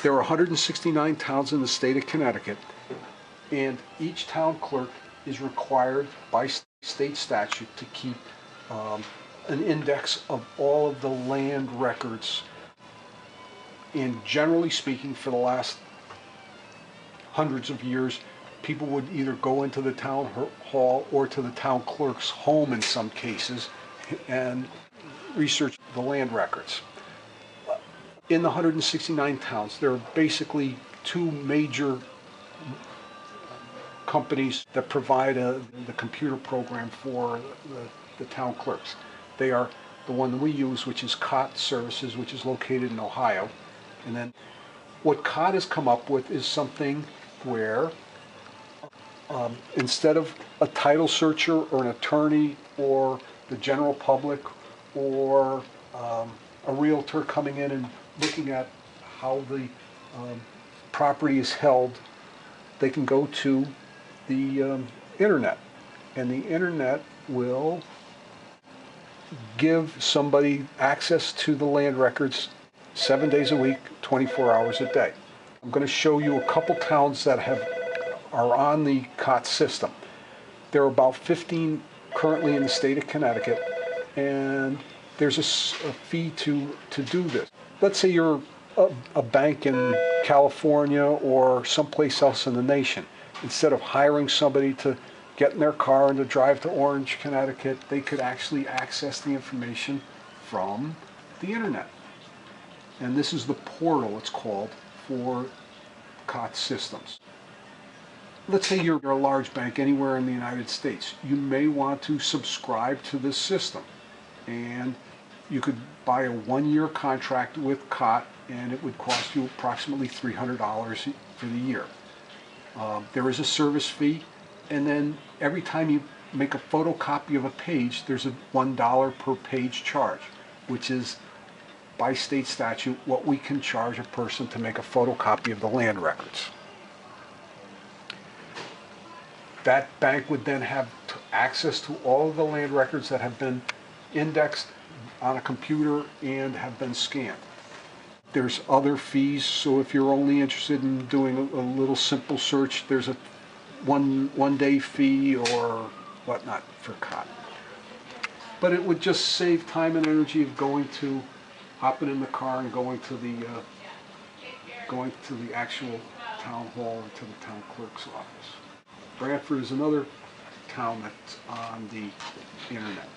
There are 169 towns in the state of Connecticut, and each town clerk is required by state statute to keep an index of all of the land records. And generally speaking, for the last hundreds of years, people would either go into the town hall or to the town clerk's home in some cases and research the land records. In the 169 towns, there are basically two major companies that provide the computer program for the town clerks. They are the one that we use, which is COTT Services, which is located in Ohio. And then what COTT has come up with is something where instead of a title searcher or an attorney or the general public or a realtor coming in and looking at how the property is held, they can go to the internet, and the internet will give somebody access to the land records 7 days a week, 24 hours a day. I'm going to show you a couple towns that are on the COTT system. There are about 15 currently in the state of Connecticut, and there's a fee to do this. Let's say you're a bank in California or someplace else in the nation. Instead of hiring somebody to get in their car and to drive to Orange, Connecticut, they could actually access the information from the internet. And this is the portal, it's called, for COTT systems. Let's say you're a large bank anywhere in the United States. You may want to subscribe to this system. And you could buy a one-year contract with COTT, and it would cost you approximately $300 for the year. There is a service fee, and then every time you make a photocopy of a page, there's a $1 per page charge, which is, by state statute, what we can charge a person to make a photocopy of the land records. That bank would then have access to all of the land records that have been indexed on a computer and have been scanned. There's other fees, so if you're only interested in doing a little simple search, there's a one day fee or whatnot for COTT. But it would just save time and energy of hopping in the car and going to the actual town hall and to the town clerk's office. Brantford is another town that's on the internet.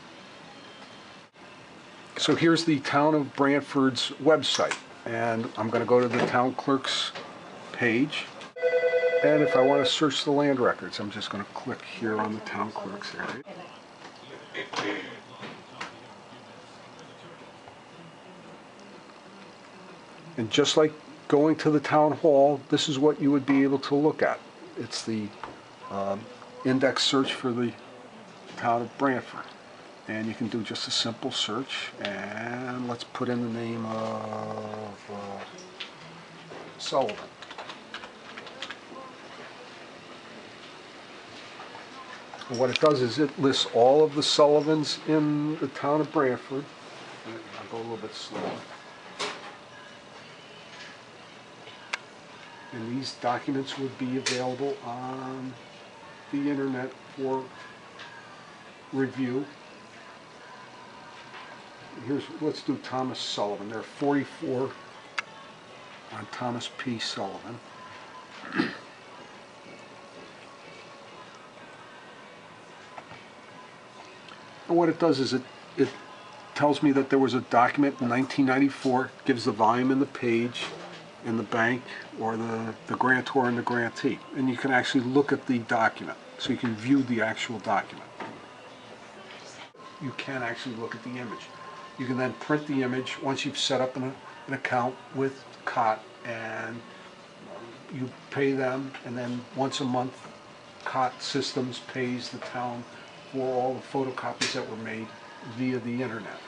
So here's the town of Brantford's website, and I'm going to go to the town clerk's page, and if I want to search the land records, I'm just going to click here on the town clerk's area. And just like going to the town hall, this is what you would be able to look at. It's the index search for the town of Brantford. And you can do just a simple search, and let's put in the name of Sullivan. And what it does is it lists all of the Sullivans in the town of Brantford. I'll go a little bit slower. And these documents would be available on the internet for review. Let's do Thomas Sullivan. There are 44 on Thomas P. Sullivan. And what it does is it tells me that there was a document in 1994, gives the volume and the page and the bank or the grantor and the grantee. And you can actually look at the document, so you can view the actual document. You can actually look at the image. You can then print the image once you've set up an account with COTT, and you pay them, and then once a month COTT Systems pays the town for all the photocopies that were made via the internet.